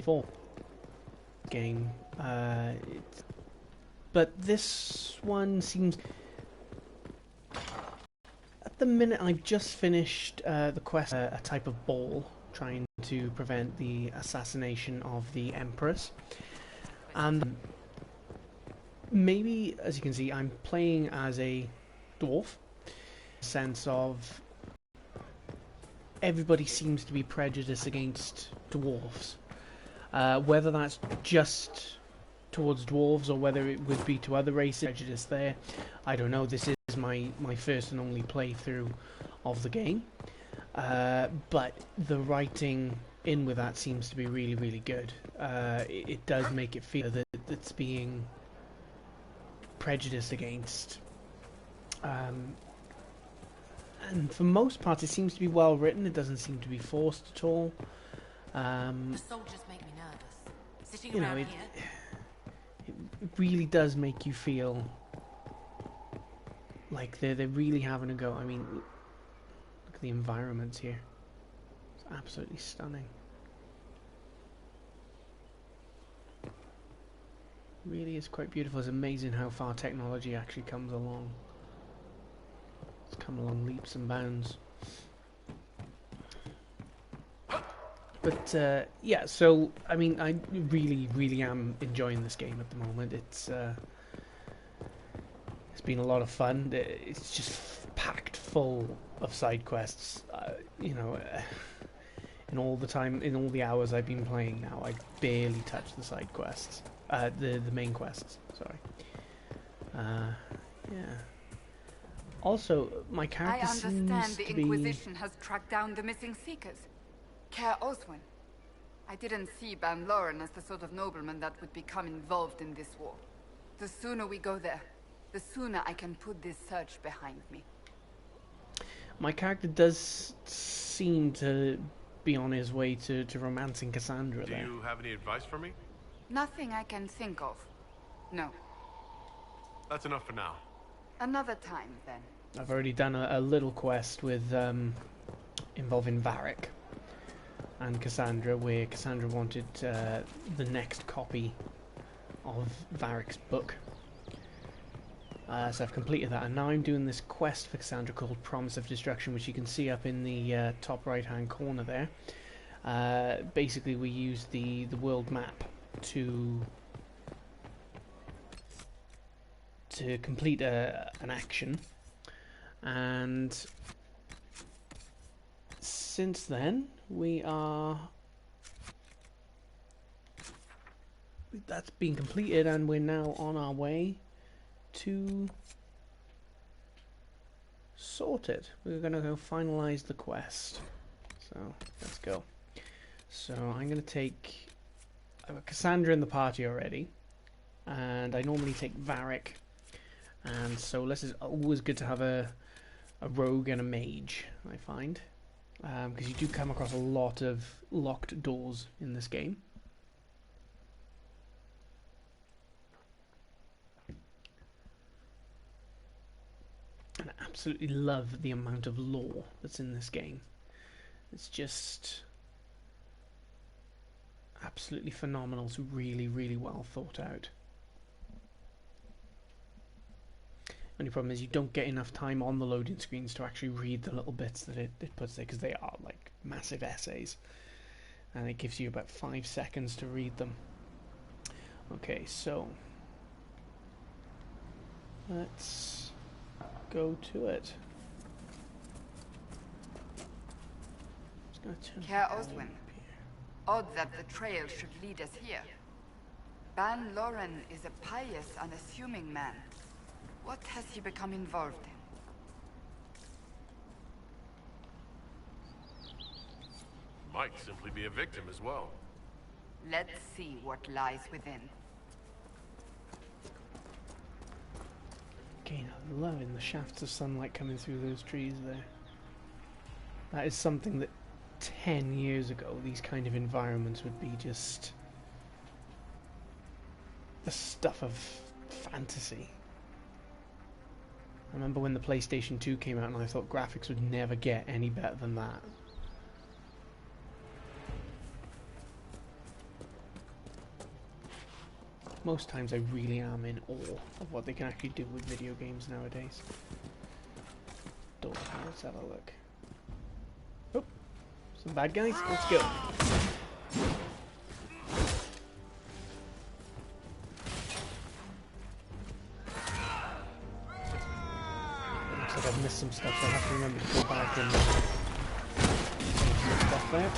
4 game. But this one seems... At the minute, I've just finished the quest, a type of ball, trying to prevent the assassination of the Empress. And maybe, as you can see, I'm playing as a dwarf. Sense of everybody seems to be prejudiced against dwarves. Whether that's just towards dwarves or whether it would be to other races, prejudice there, I don't know. This is my first and only playthrough of the game. But the writing in with that seems to be really, really good. It does make it feel that it's being prejudiced against. And for most part, it seems to be well written. It doesn't seem to be forced at all. The soldiers make me nervous. Sitting You know, around it really does make you feel like they're really having a go. I mean, look at the environment here. It's absolutely stunning. Really is quite beautiful. It's amazing how far technology actually comes along. It's come along leaps and bounds. But yeah, so I mean, I really, really am enjoying this game at the moment. It's been a lot of fun. It's just packed full of side quests. You know, in all the hours I've been playing now, I barely touched the side quests. The main quests. Sorry. Yeah. Also, my character seems to be... I understand the Inquisition has tracked down the missing Seekers. Care Oswin. I didn't see Ban Loren as the sort of nobleman that would become involved in this war. The sooner we go there, the sooner I can put this search behind me. My character does seem to be on his way to romancing Cassandra there. Do you have any advice for me? Nothing I can think of. No. That's enough for now. Another time, then. I've already done a little quest with involving Varric and Cassandra, where Cassandra wanted the next copy of Varric's book. So I've completed that, and now I'm doing this quest for Cassandra called Promise of Destruction, which you can see up in the top right-hand corner there. Basically, we use the world map to complete an action, and since then that's been completed, and we're now on our way to sort it. We're gonna go finalize the quest, so let's go. So I'm gonna take... I've got Cassandra in the party already, and I normally take Varric, and so this is always good to have a rogue and a mage, I find, because you do come across a lot of locked doors in this game. And I absolutely love the amount of lore that's in this game. It's just absolutely phenomenal. It's really, really well thought out. Only problem is you don't get enough time on the loading screens to actually read the little bits that it puts there, because they are like massive essays, and it gives you about 5 seconds to read them. Okay, so let's go to it. Just gonna turn Care the Oswin. volume up here. Odd that the trail should lead us here. Ban Loren is a pious, unassuming man. What has he become involved in? Might simply be a victim as well. Let's see what lies within. Again, I'm loving the shafts of sunlight coming through those trees there. That is something that 10 years ago these kind of environments would be just the stuff of fantasy. I remember when the PlayStation 2 came out and I thought graphics would never get any better than that. Most times I really am in awe of what they can actually do with video games nowadays. Door, let's have a look. Oh, some bad guys, let's go. Looks like I've missed some stuff, so I have to remember to go back and some stuff there.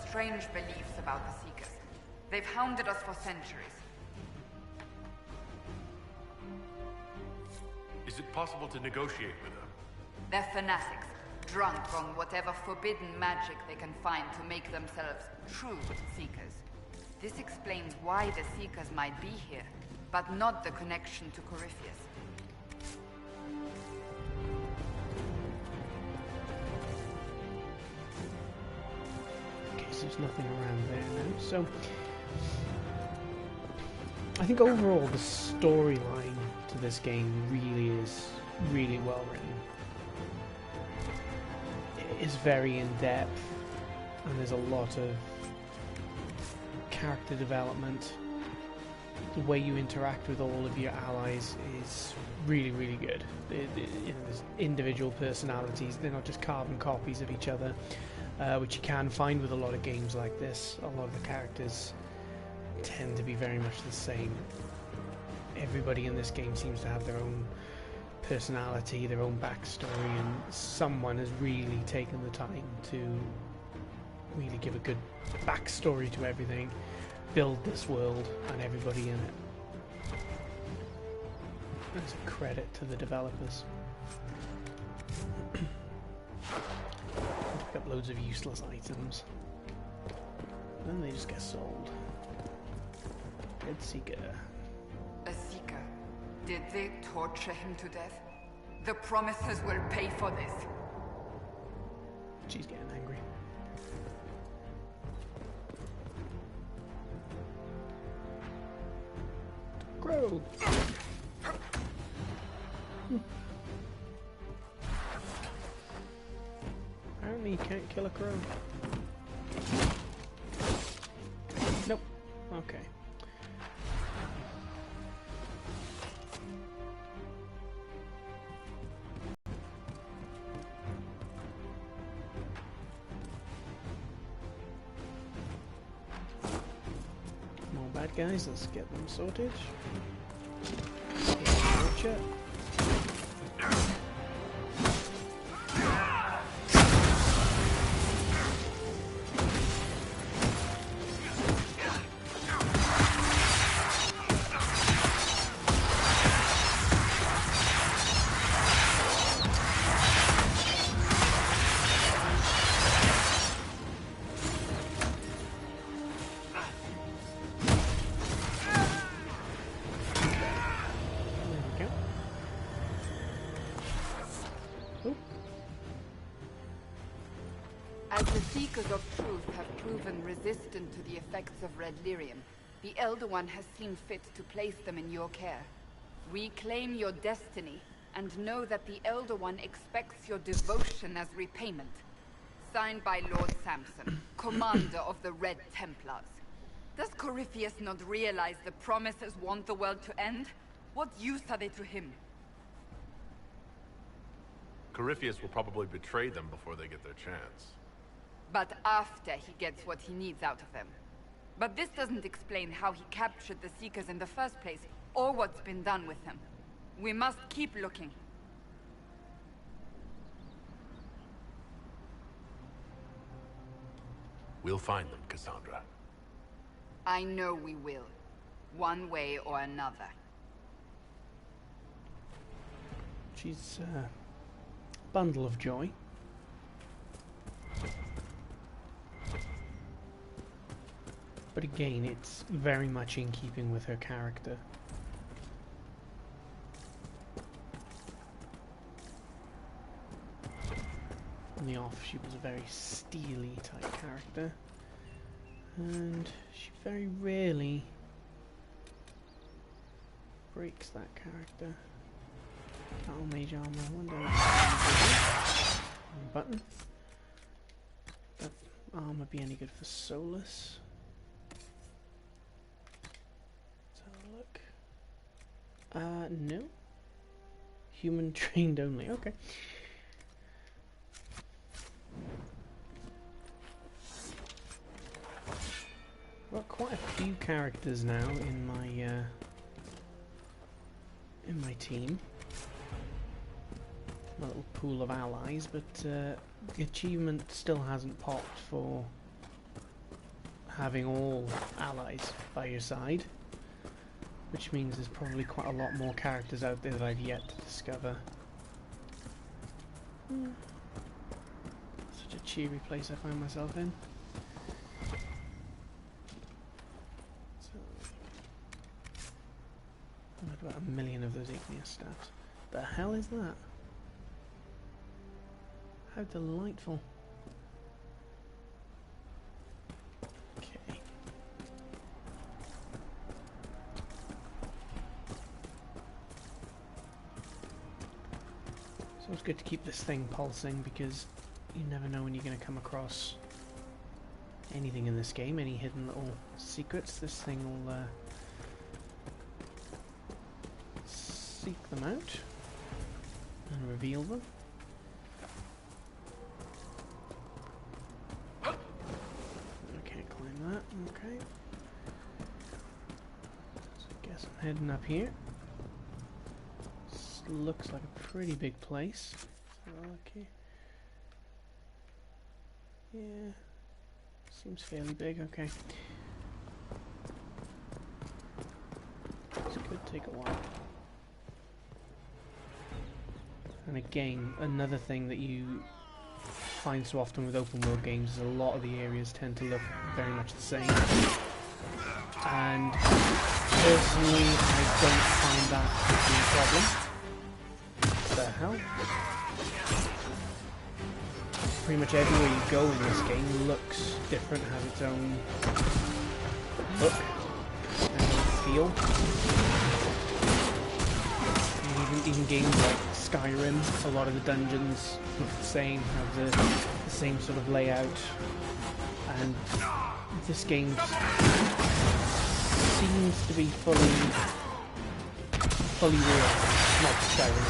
Strange beliefs about the Seekers. They've hounded us for centuries. Is it possible to negotiate with them? They're fanatics, drunk on whatever forbidden magic they can find to make themselves true Seekers. This explains why the Seekers might be here, but not the connection to Corypheus. There's nothing around there now, so I think overall the storyline to this game really is really well written. It is very in-depth, and there's a lot of character development. The way you interact with all of your allies is really, really good. You know, there's individual personalities, they're not just carbon copies of each other. Which you can find with a lot of games like this. A lot of the characters tend to be very much the same. Everybody in this game seems to have their own personality, their own backstory, and someone has really taken the time to really give a good backstory to everything, build this world and everybody in it. That's a credit to the developers. Pick up loads of useless items. Then they just get sold. Dead Seeker. A Seeker? Did they torture him to death? The Promises will pay for this. She's getting angry. Grow! Apparently you can't kill a crow. Nope. Okay. More bad guys, let's get them sorted. Watch As the Seekers of Truth have proven resistant to the effects of red lyrium, the Elder One has seen fit to place them in your care. Reclaim your destiny, and know that the Elder One expects your devotion as repayment. Signed by Lord Samson, Commander of the Red Templars. Does Corypheus not realize the Promises want the world to end? What use are they to him? Corypheus will probably betray them before they get their chance. But after he gets what he needs out of them. But this doesn't explain how he captured the Seekers in the first place, or what's been done with them. We must keep looking. We'll find them, Cassandra. I know we will. One way or another. She's a bundle of joy. But again, it's very much in keeping with her character. from the off, she was a very steely type character, and she very rarely breaks that character. Battle mage armor. I wonder button. That armor be any good for Solus? Let's have a look. No. Human trained only. Okay. Got quite a few characters now in my team. My little pool of allies, but the achievement still hasn't popped for having all allies by your side, which means there's probably quite a lot more characters out there that I've yet to discover. Such a cheery place I find myself in. So, I've had about 1 million of those igneous staffs. The hell is that? How delightful. Okay. So it's good to keep this thing pulsing because you never know when you're going to come across anything in this game, any hidden little secrets. This thing will seek them out and reveal them. Okay. So I guess I'm heading up here. This looks like a pretty big place. So look here. Yeah. Seems fairly big, okay. This could take a while. And again, another thing that you find so often with open world games is a lot of the areas tend to look very much the same, and personally I don't find that to be a problem. What the hell? Pretty much everywhere you go in this game looks different, has its own look and feel. And even games like Skyrim, a lot of the dungeons look the same, have the same sort of layout, and this game seems to be fully real. Not Skyrim,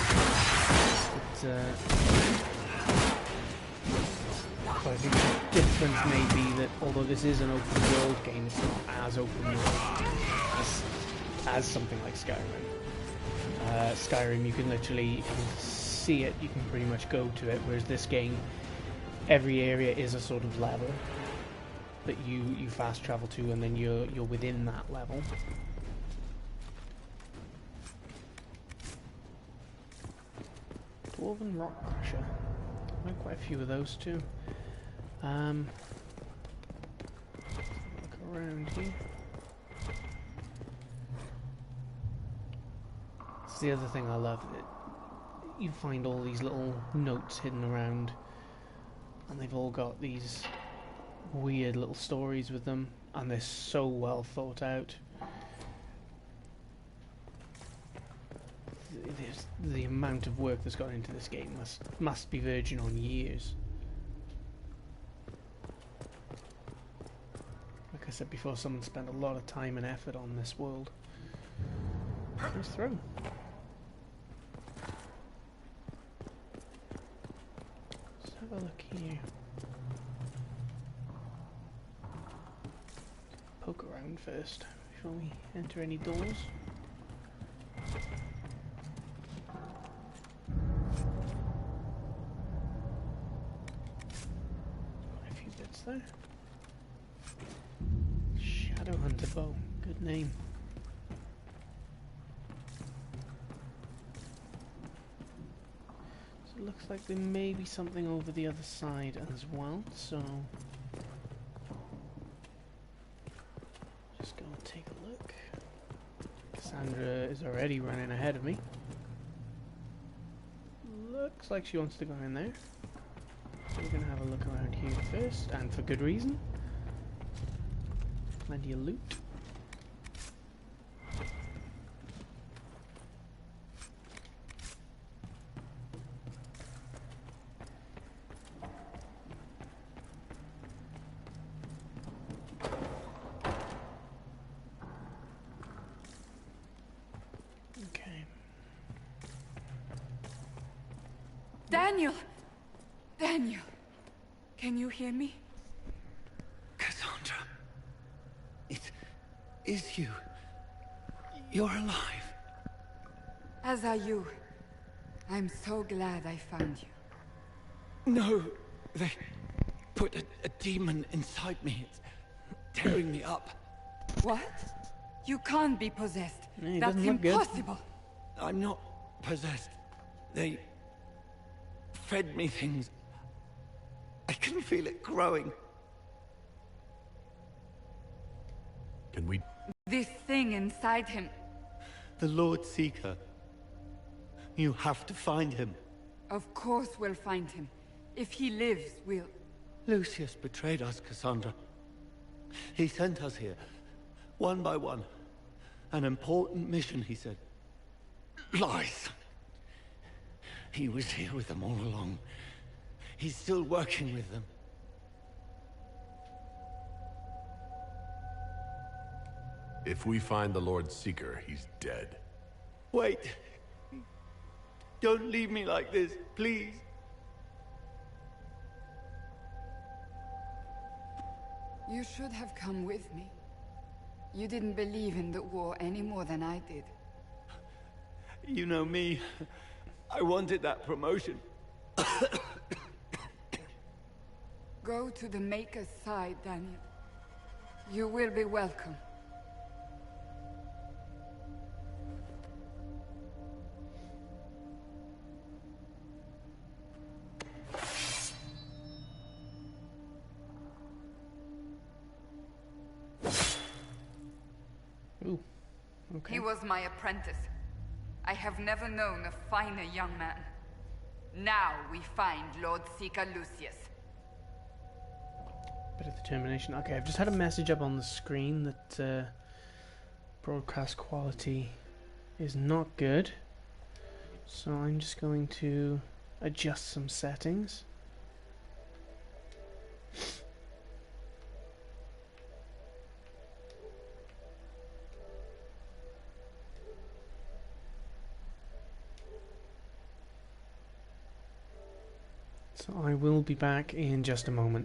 but I think the difference may be that although this is an open world game, it's not as open world as something like Skyrim. Skyrim, you can literally, if you can see it, you can pretty much go to it, whereas this game, every area is a sort of level that you fast travel to, and then you're within that level. Dwarven Rock Crusher. I have quite a few of those too. Look around here. It's the other thing I love. You find all these little notes hidden around, and they've all got these weird little stories with them, and they're so well thought out. The amount of work that's gone into this game must be verging on years. Like I said before, someone spent a lot of time and effort on this world. Nice throw. Let's have a look here. Poke around first before we enter any doors. Quite a few bits there. Shadowhunter bow, good name. So it looks like there may be something over the other side as well, so just go and take a look. Cassandra is already running ahead of me. Looks like she wants to go in there. So we're going to have a look around here first, and for good reason. Plenty of loot. Okay. Daniel! Daniel! Can you hear me? Cassandra, it is you. You're alive. As are you. I'm so glad I found you. No, they put a demon inside me. It's tearing me up. What? You can't be possessed. Yeah, he That's doesn't look good. impossible. I'm not possessed. They fed me things. I can feel it growing. Can we... This thing inside him. The Lord Seeker. You have to find him. Of course we'll find him. If he lives, we'll... Lucius betrayed us, Cassandra. He sent us here, one by one. An important mission, he said. Lies. He was here with them all along. He's still working with them. If we find the Lord Seeker, he's dead. Wait. Don't leave me like this, please. You should have come with me. You didn't believe in the war any more than I did. You know me. I wanted that promotion. Go to the Maker's side, Daniel. You will be welcome. Ooh. Okay. He was my apprentice. I have never known a finer young man. Now we find Lord Seeker Lucius. Bit of determination. Okay, I've just had a message up on the screen that broadcast quality is not good. So I'm just going to adjust some settings. So I will be back in just a moment.